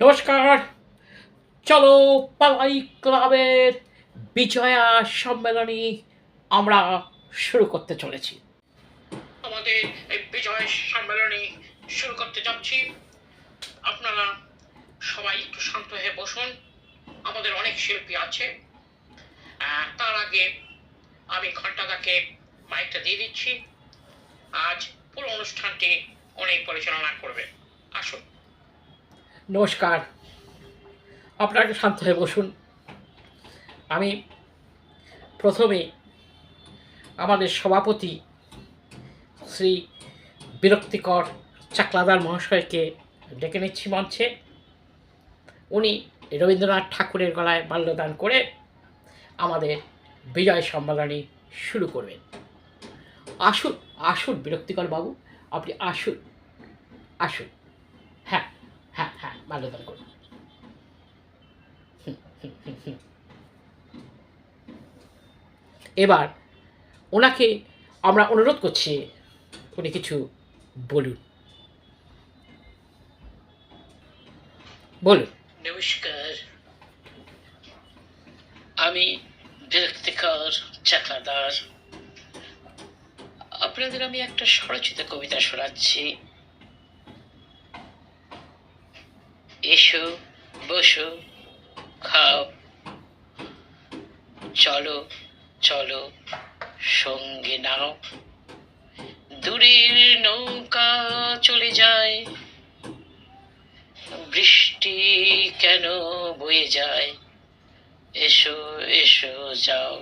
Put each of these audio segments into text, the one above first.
নমস্কার। চলো পালাই ক্লাবের বিজয়া সম্মেলনী আমরা শুরু করতে চলেছি। আমাদের এই বিজয় সম্মেলনী শুরু করতে যাচ্ছি। আপনারা সবাই একটু শান্ত হয়ে বসুন। আমাদের অনেক শিল্পী আছে। তার আগে আমি ঘণ্টাদাকে মাইকটা দিয়ে দিচ্ছি। আজ পুরো অনুষ্ঠানটি অনেক পরিচালনা করবে। আসুন। নমস্কার, আপনাকে শান্ত হয়ে বসুন। আমি প্রথমে আমাদের সভাপতি শ্রী বিরক্তিকর চাকলাদার মহাশয়কে ডেকে নিচ্ছি মঞ্চে। উনি রবীন্দ্রনাথ ঠাকুরের গলায় মাল্যদান করে আমাদের বিজয় সম্মেলনী শুরু করবেন। আসুন আসুন বিরক্তিকর বাবু, আপনি আসুন আসুন। হ্যাঁ হ্যাঁ হ্যাঁ, মাল্যদান করুন। এবার ওনাকে আমরা অনুরোধ করছি উনি কিছু বলুন। বলুন। নমস্কার, আমি বিরক্তিকর চাকলাদার। আপনাদের আমি একটা স্বরচিত কবিতা শোনাচ্ছি। এসো, বসো, খাও, চলো চলো সঙ্গে নাও, দূরের নৌকা চলে যায়, বৃষ্টি কেন বয়ে যায়, এসো এসো যাও,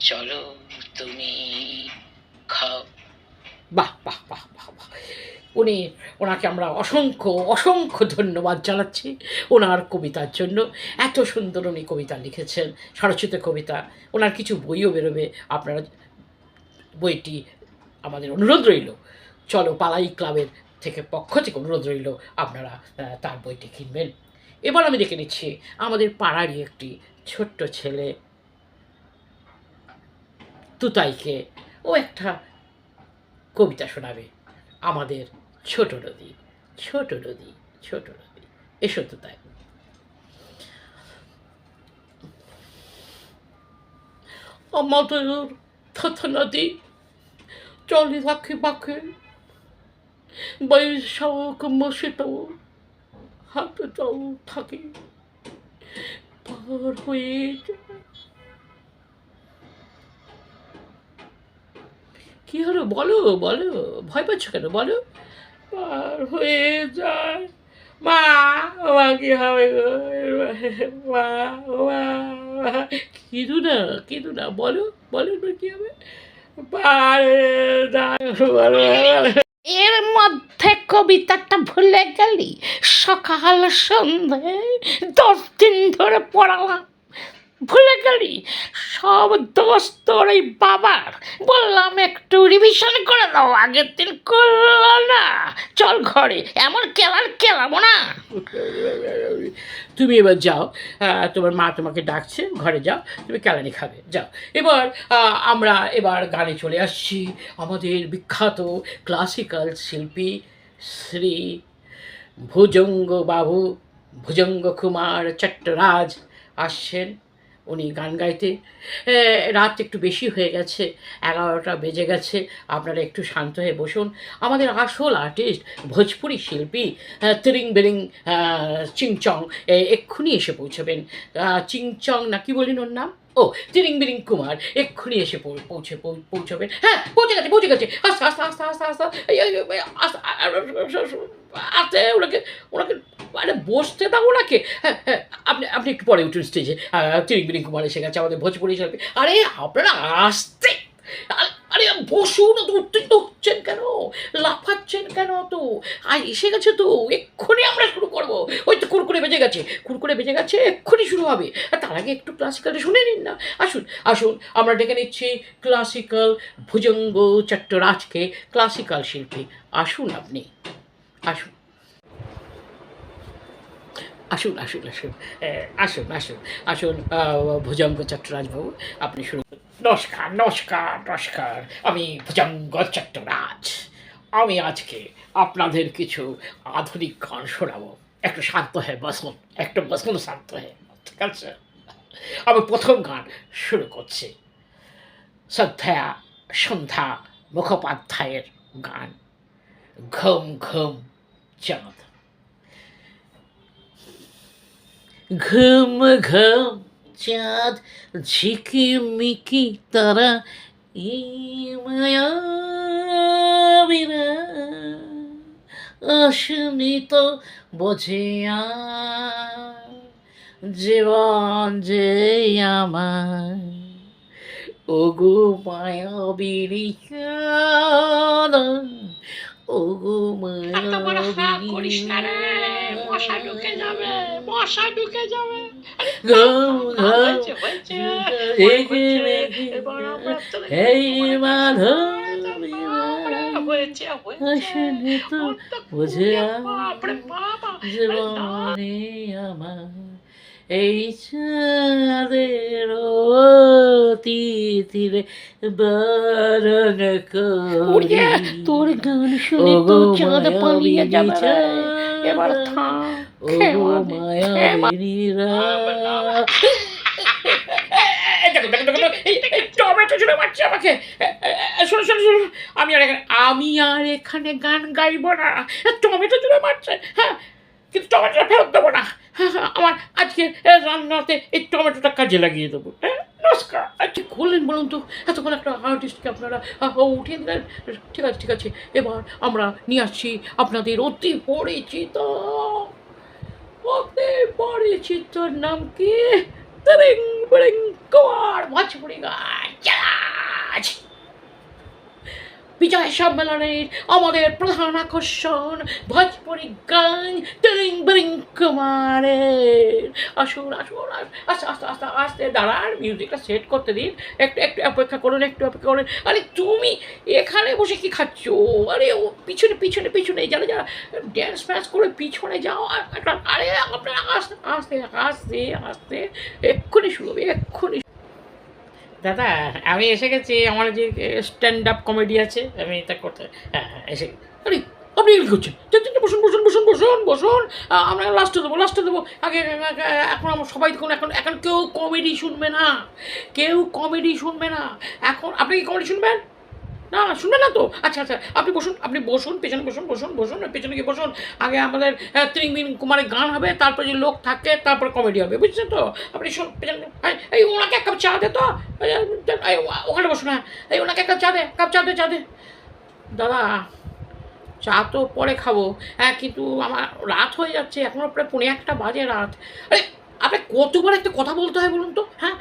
চলো তুমি খাও। বাহ বাহ বাহ বাহ বাহ। ওনাকে আমরা অসংখ্য অসংখ্য ধন্যবাদ জানাচ্ছি ওনার কবিতার জন্য। এত সুন্দর উনি কবিতা লিখেছেন, স্বরচিত কবিতা। ওনার কিছু বইও বেরোবে, আপনারা বইটি আমাদের অনুরোধ রইল, চলো পালাই ক্লাবের পক্ষ থেকে অনুরোধ রইল আপনারা তার বইটি কিনবেন। এবার আমি দেখে নিচ্ছি আমাদের পাড়ারই একটি ছোট্ট ছেলে তুতাইকে, ও একটা কবিতা শোনাবে। আমাদের ছোট নদী ছোট নদী ছোট নদী, এসো তুতাই। আমাদের ছোট নদী চলে রাখে বাঁকে, বৈশাখ মাসেতেও হাতে জল থাকে, পার হয়ে কি হলো বলো বলো, ভয় পাচ্ছ কেন বলো? পার হয়ে যায়। মা, মা কি হবে গো? মা, মা, কিদু না বলো বলো কি হবে? পার হয়ে যায় বলো। এর মধ্যে কবিতাটা ভুলে গেলি? সকাল সন্ধে 10 দিন ধরে পড়ালাম, ভুলে গেলি? সব দোষ তোর এই বাবার। বললাম একটু রিভিশন করে দাও, আগের দিন করলো না। চল ঘরে, এমন কেলাবো না। তুমি এবার যাও, তোমার মা তোমাকে ডাকছে, ঘরে যাও, তুমি কেলানি খাবে, যাও। আমরা গানে চলে আসছি। আমাদের বিখ্যাত ক্লাসিক্যাল শিল্পী শ্রী ভুজঙ্গ কুমার চট্টরাজ আসছেন। উনি গান গাইতে। রাত একটু বেশি হয়ে গেছে, 11টা বেজে গেছে। আপনারা একটু শান্ত হয়ে বসুন। আমাদের আসল আর্টিস্ট ভোজপুরি শিল্পী তিরিং বিরিং চিংচং এক্ষুনি এসে পৌঁছবেন। চিংচং না কি বলেন ওর নাম? ও, তিরিং বিরিং কুমার এক্ষুনি এসে পৌঁছবেন। হ্যাঁ, পৌঁছে গেছে। আস্তে আস্তে আস্তে আস্তে আস্তে আস্তে ওনাকে মানে বসতে দাও ওনাকে। হ্যাঁ হ্যাঁ, আপনি একটু পরে উঠুন স্টেজে। তিরিং বিরিং কুমার এসে গেছে, আমাদের ভোজপুরি শিল্পী। আরে আপনারা আসতে, আরে বসুন, তো উত্তেজিত হচ্ছেন কেন, লাফাচ্ছেন কেন? তো এসে গেছে তো, এক্ষুনি আমরা শুরু করবো। ওই তো কুরকুরে বেজে গেছে, এক্ষুনি শুরু হবে। তার আগে একটু ক্লাসিক্যালটা শুনে নিন না। আসুন আমরা ডেকে নিচ্ছি ক্লাসিক্যাল ভুজঙ্গ চট্টরাজকে, ক্লাসিক্যাল শিল্পী। আসুন আপনি, আসুন আসুন আসুন আসুন আসুন আসুন আসুন ভুজঙ্গ চট্টরাজবাবু, আপনি শুরু। নমস্কার নমস্কার নমস্কার, আমি ভুজঙ্গ চট্টরাজ। আমি আজকে আপনাদের কিছু আধুনিক গান শোনাবো। একটু শান্ত হয়ে বসুন, একটু বসুন শান্ত হয়ে, ঠিক আছে? আমি প্রথম গান শুরু করছি, সন্ধ্যা মুখোপাধ্যায়ের গান, ঘুম ঘুম চাঁদ। ঘুম ঘুম চাঁদ, ঝিকিমিকি তারা, এই মায়াবীরা আসনি তো বোঝে আর, জীবন যে আমার, ওগো মায়াবিনী চাঁদ, ওগো এত বড় হাঁ করিস না রে, মায়াবিনী। মশা ঢুকে যাবে, মশা ঢুকে যাবে। ঘুম ঘুম হয়েছে হয়েছে, অনেক হয়েছে। এবার আমরা চলে যাই এই তোমার কাছে। মাধবী হয়েছে হয়েছে, আসলে তো ওর তো বুঝে খুলে বাপরে বাবা। আরে না, জীবনে আমার এই চাঁদের তীরে বরণ করি। তোর গান শুনে তো চাঁদ পালিয়ে যাবে রে। এবার থাম, ওগো মায়াবিনীরা। টমেটো ছুড়ে মারছে আমাকে। শোনো শোনো শোনো, আমি আর এখানে গান গাইব না। টমেটো ছুড়ে মারছে, হ্যাঁ, কিন্তু টমেটোটা ফেরত দেবো না। আমার আজকে রান্নাতে এই টমেটোটা কাজে লাগিয়ে দেবো। নমস্কার। কি করলেন বলুন তো, এতক্ষণ একটা আর্টিস্টকে আপনারা উঠিয়ে দিলেন। ঠিক আছে ঠিক আছে, এবার আমরা নিয়ে আসছি আপনাদের অতি পরিচিত নাম কি, তরিং বরিং কুমার ভোজপুরি গান চালাচ। বিজয় সম্মেলনের আমাদের প্রধান আকর্ষণ ভোজপুরি গান তরিং বরিং কুমারের। আসুন আসুন, আস্তে আস্তে আস্তে আস্তে দাঁড়ান, মিউজিকটা সেট করতে দিন, একটু একটু অপেক্ষা করুন, একটু অপেক্ষা করুন। আরে তুমি এখানে বসে কি খাচ্ছ? আরে ও পিছনে পিছনে পিছনে যারা যারা ড্যান্স ফ্যান্স করে পিছনে যাও। আরে আপনারা আস্তে আস্তে আস্তে আস্তে, এক্ষুনি শুরু হবে, এক্ষুনি। দাদা, আমি এসে গেছি, আমার যে স্ট্যান্ড আপ কমেডি আছে আমি এটা করতে। হ্যাঁ হ্যাঁ এসে। আরে আপনি কি করছেন? বসুন বসুন বসুন বসুন বসুন, আমরা লাস্টে দেবো আগে। এখন আমার সবাই দেখুন, এখন এখন কেউ কমেডি শুনবে না, কেউ কমেডি শুনবে না এখন। আপনি কি কমেডি শুনবেন? না শুনবেন না তো? আচ্ছা আচ্ছা, আপনি বসুন, পেছনে বসুন বসুন বসুন, পেছনে গিয়ে বসুন। আগে আমাদের ত্রিংবিন কুমারের গান হবে, তারপরে যে লোক থাকে, তারপর কমেডি হবে, বুঝছেন তো? আপনি পেছনে, এই ওনাকে এক কাপ চা দে তো, ওখানে বসুন। হ্যাঁ, এই ওনাকে এক কাপ চা দে, চা দে। দাদা, চা তো পরে খাবো, হ্যাঁ, কিন্তু আমার রাত হয়ে যাচ্ছে, এখনও প্রায় 1:45 বাজে রাত। আরে আপনি কতবার একটা কথা বলতে হয় বলুন তো? হ্যাঁ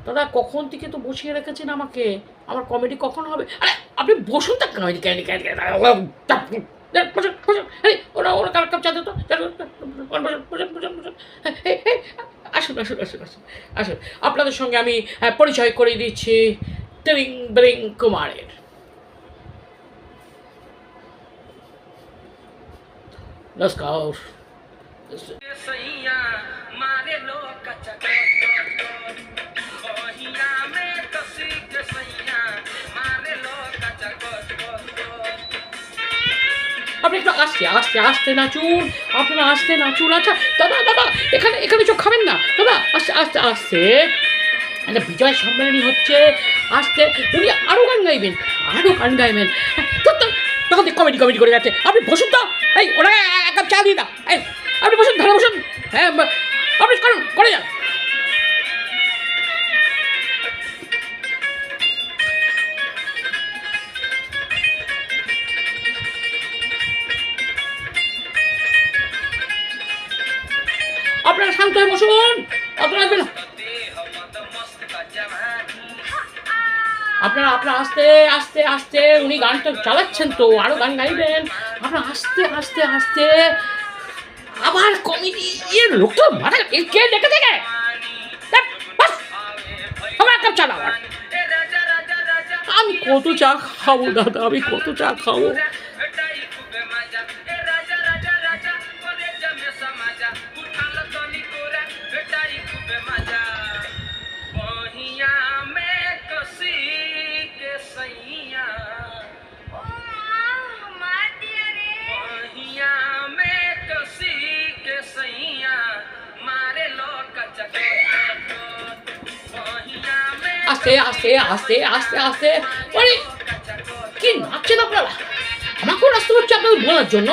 দাদা, কখন থেকে তো বসিয়ে রেখেছেন আমাকে, আমার কমেডি কখন হবে? আরে আপনি বসুন, তা কমেডি বসুন বসুন। আরে ওরা কার কাপ চা দে তো, বসুন। আসুন আসুন আসুন আসুন আসুন, আপনাদের সঙ্গে আমি পরিচয় করিয়ে দিচ্ছি তরিং বরিং কুমারের। নমস্কার। আপনি একটু আস্তে আস্তে আস্তে নাচুন, আপনারা আস্তে নাচুন। আচ্ছা দাদা দাদা, এখানে এখানে চোখ খাবেন না দাদা, আস্তে আস্তে আস্তে। একটা বিজয় সম্মেলনী হচ্ছে, আস্তে। উনি আরও গান গাইবেন, তখন কমেডি কমেডি করে যাচ্ছে। আপনি বসুন তো, এই ওনাকে এক কাপ চা দিয়ে দাও। এই আপনি বসুন, ধরে বসুন। হ্যাঁ আপনি করুন, করে যান। আপনারা শান্ত হয়ে বসুন, আপনারা আসবেন। আপনারা আস্তে আস্তে আস্তে, উনি গানটা চালাচ্ছেন তো, আরো গান গাইবেন। আপনারা আস্তে আস্তে আস্তে। আবার কমেডি, লোকটা মাথা কে ডেকে থেকে আমার এক কাপ চা দাও। আমি কত চা খাবো দাদা, আমি কত চা খাবো? আস্তে আস্তে আস্তে আস্তে আস্তে মানে কি নাচছেন আপনারা? আমাকেও রাস্তা হচ্ছে আপনাদের বলার জন্য।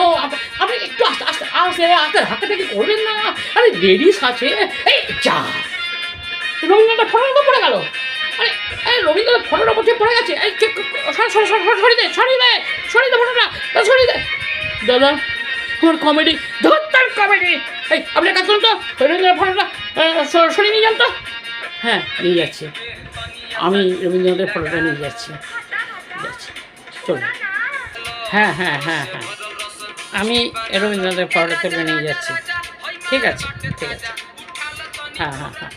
আপনি একটু আস্তে আস্তে আস্তে আস্তে হাঁটাটা কি করবেন না? আরে লেডিস আছে, এই যা রবীন্দ্রনাথের ফটোটা পড়ে গেল। আরে এই রবীন্দ্রনাথ ফটোটা বলছে পড়ে গেছে। এই সরিয়ে দে ফটোটা, সরিয়ে দে। দাদা আমার কমেডি, ধরতার কমেডি। এই আপনি কাজ করুন তো, রবীন্দ্রনাথ ফটোটা সরিয়ে নিয়ে যান তো। হ্যাঁ নিয়ে যাচ্ছি, আমি রবীন্দ্রনাথের ফটোটা নিয়ে যাচ্ছি। চলুন। হ্যাঁ হ্যাঁ হ্যাঁ হ্যাঁ, আমি রবীন্দ্রনাথের ফটোটা তুলে নিয়ে যাচ্ছি। ঠিক আছে ঠিক আছে, হ্যাঁ হ্যাঁ হ্যাঁ,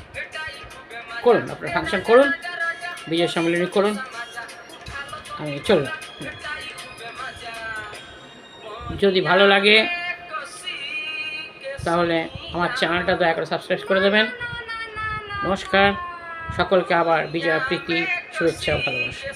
করুন আপনার ফাংশন করুন, বিজয় সম্মেলনী করুন, আমি চলুন। যদি ভালো লাগে তাহলে আমার চ্যানেলটা দয়া করে সাবস্ক্রাইব করে দেবেন। নমস্কার সকলকে, আবার বিজয় প্রীতি শুভেচ্ছা ও ভালোবাসা।